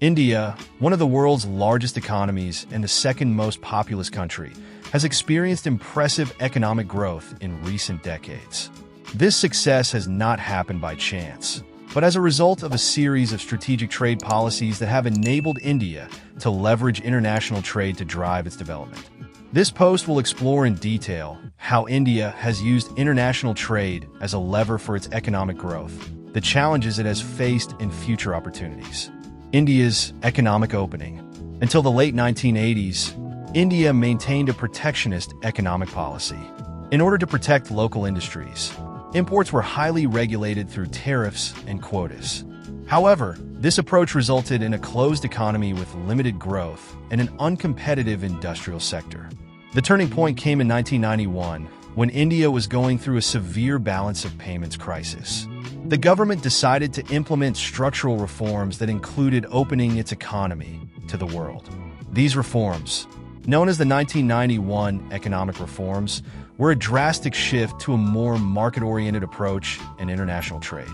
India, one of the world's largest economies and the second most populous country, has experienced impressive economic growth in recent decades. This success has not happened by chance, but as a result of a series of strategic trade policies that have enabled India to leverage international trade to drive its development. This post will explore in detail how India has used international trade as a lever for its economic growth, the challenges it has faced, and future opportunities. India's economic opening. Until the late 1980s, India maintained a protectionist economic policy. In order to protect local industries, imports were highly regulated through tariffs and quotas. However, this approach resulted in a closed economy with limited growth and an uncompetitive industrial sector. The turning point came in 1991, when India was going through a severe balance of payments crisis. The government decided to implement structural reforms that included opening its economy to the world. These reforms, known as the 1991 economic reforms, were a drastic shift to a more market-oriented approach in international trade.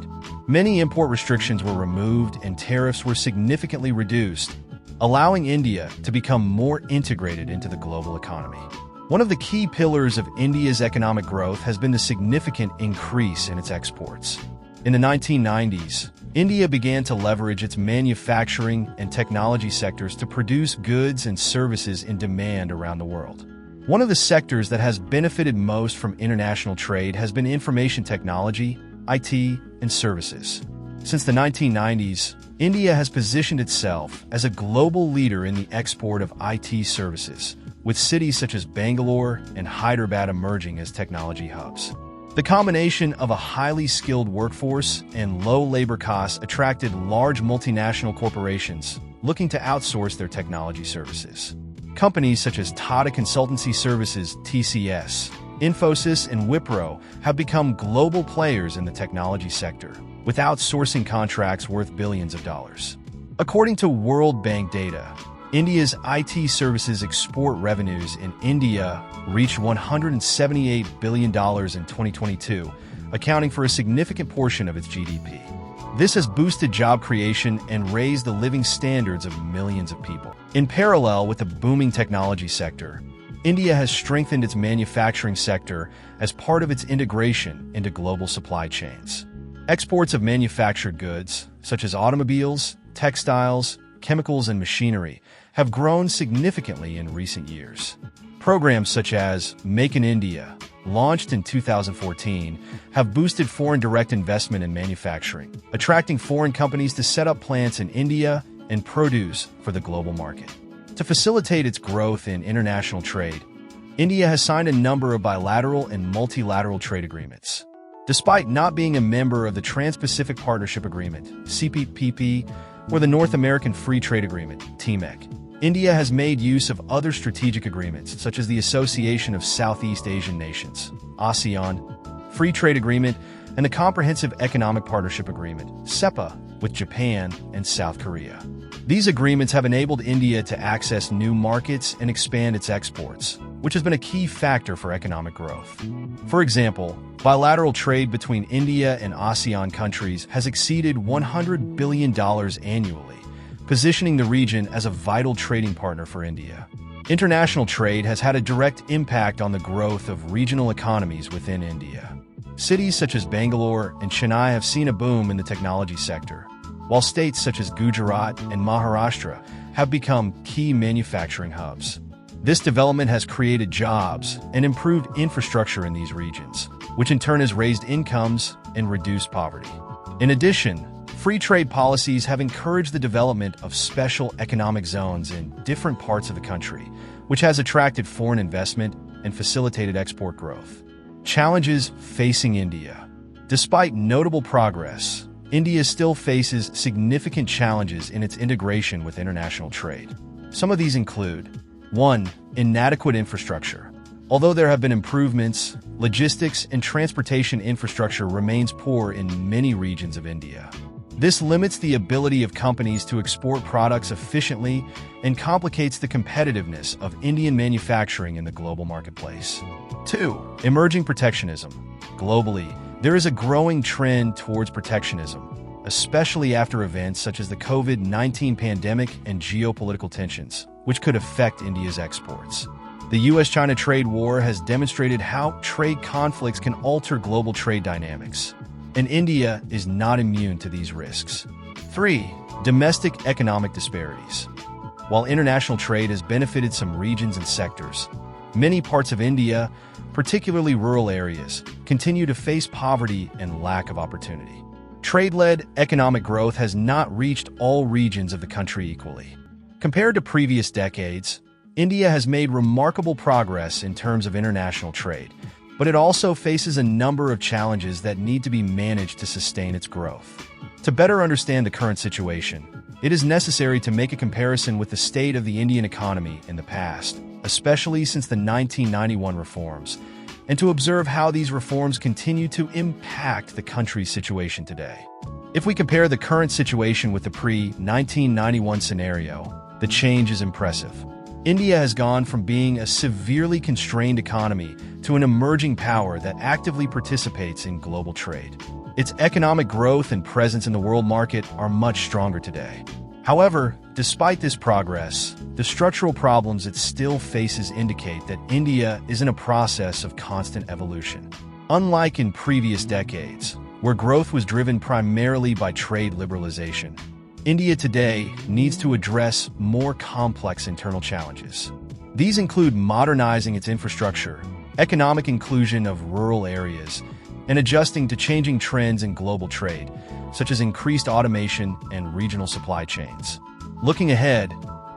Many import restrictions were removed and tariffs were significantly reduced, allowing India to become more integrated into the global economy. One of the key pillars of India's economic growth has been the significant increase in its exports. In the 1990s, India began to leverage its manufacturing and technology sectors to produce goods and services in demand around the world. One of the sectors that has benefited most from international trade has been information technology, IT, and services. Since the 1990s, India has positioned itself as a global leader in the export of IT services, with cities such as Bangalore and Hyderabad emerging as technology hubs. The combination of a highly skilled workforce and low labor costs attracted large multinational corporations looking to outsource their technology services. Companies such as Tata Consultancy Services (TCS), Infosys, and Wipro have become global players in the technology sector, with outsourcing contracts worth billions of dollars. According to World Bank data, India's IT services export revenues in India reached $178 billion in 2022, accounting for a significant portion of its GDP. This has boosted job creation and raised the living standards of millions of people. In parallel with the booming technology sector, India has strengthened its manufacturing sector as part of its integration into global supply chains. Exports of manufactured goods, such as automobiles, textiles, chemicals, and machinery, have grown significantly in recent years. Programs such as Make in India, launched in 2014, have boosted foreign direct investment in manufacturing, attracting foreign companies to set up plants in India and produce for the global market. To facilitate its growth in international trade, India has signed a number of bilateral and multilateral trade agreements. Despite not being a member of the Trans-Pacific Partnership Agreement, CPTPP, or the North American Free Trade Agreement, TMEC, India has made use of other strategic agreements such as the Association of Southeast Asian Nations, ASEAN, Free Trade Agreement, and the Comprehensive Economic Partnership Agreement, CEPA, with Japan and South Korea. These agreements have enabled India to access new markets and expand its exports, which has been a key factor for economic growth. For example, bilateral trade between India and ASEAN countries has exceeded $100 billion annually, positioning the region as a vital trading partner for India. International trade has had a direct impact on the growth of regional economies within India. Cities such as Bangalore and Chennai have seen a boom in the technology sector, while states such as Gujarat and Maharashtra have become key manufacturing hubs. This development has created jobs and improved infrastructure in these regions, which in turn has raised incomes and reduced poverty. In addition, free trade policies have encouraged the development of special economic zones in different parts of the country, which has attracted foreign investment and facilitated export growth. Challenges facing India. Despite notable progress, India still faces significant challenges in its integration with international trade. Some of these include: 1. Inadequate infrastructure. Although there have been improvements, logistics and transportation infrastructure remains poor in many regions of India. This limits the ability of companies to export products efficiently and complicates the competitiveness of Indian manufacturing in the global marketplace. 2. Emerging protectionism. Globally, there is a growing trend towards protectionism, especially after events such as the COVID-19 pandemic and geopolitical tensions, which could affect India's exports. The U.S.-China trade war has demonstrated how trade conflicts can alter global trade dynamics, and India is not immune to these risks. 3. Domestic economic disparities. While international trade has benefited some regions and sectors, many parts of India, particularly rural areas, continue to face poverty and lack of opportunity. Trade-led economic growth has not reached all regions of the country equally. Compared to previous decades, India has made remarkable progress in terms of international trade, but it also faces a number of challenges that need to be managed to sustain its growth. To better understand the current situation, it is necessary to make a comparison with the state of the Indian economy in the past, especially since the 1991 reforms, and to observe how these reforms continue to impact the country's situation today. If we compare the current situation with the pre-1991 scenario, the change is impressive. India has gone from being a severely constrained economy to an emerging power that actively participates in global trade. Its economic growth and presence in the world market are much stronger today. However, despite this progress, the structural problems it still faces indicate that India is in a process of constant evolution. Unlike in previous decades, where growth was driven primarily by trade liberalization, India today needs to address more complex internal challenges. These include modernizing its infrastructure, economic inclusion of rural areas, and adjusting to changing trends in global trade, such as increased automation and regional supply chains. Looking ahead,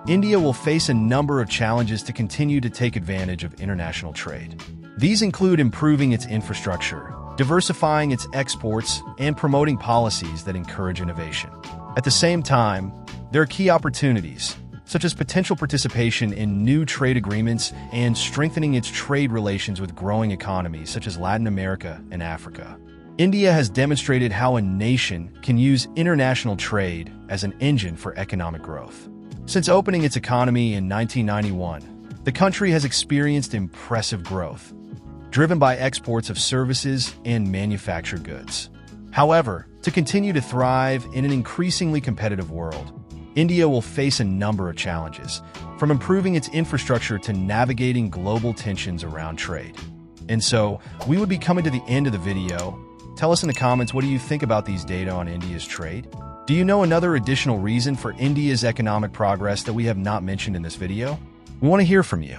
India will face a number of challenges to continue to take advantage of international trade. These include improving its infrastructure, diversifying its exports, and promoting policies that encourage innovation. At the same time, there are key opportunities, such as potential participation in new trade agreements and strengthening its trade relations with growing economies such as Latin America and Africa. India has demonstrated how a nation can use international trade as an engine for economic growth. Since opening its economy in 1991, the country has experienced impressive growth, driven by exports of services and manufactured goods. However, to continue to thrive in an increasingly competitive world, India will face a number of challenges, from improving its infrastructure to navigating global tensions around trade. And so, we would be coming to the end of the video. Tell us in the comments, what do you think about these data on India's trade? Do you know another additional reason for India's economic progress that we have not mentioned in this video? We want to hear from you.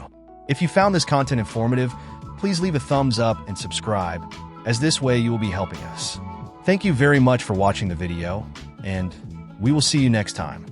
If you found this content informative, please leave a thumbs up and subscribe, as this way you will be helping us. Thank you very much for watching the video, and we will see you next time.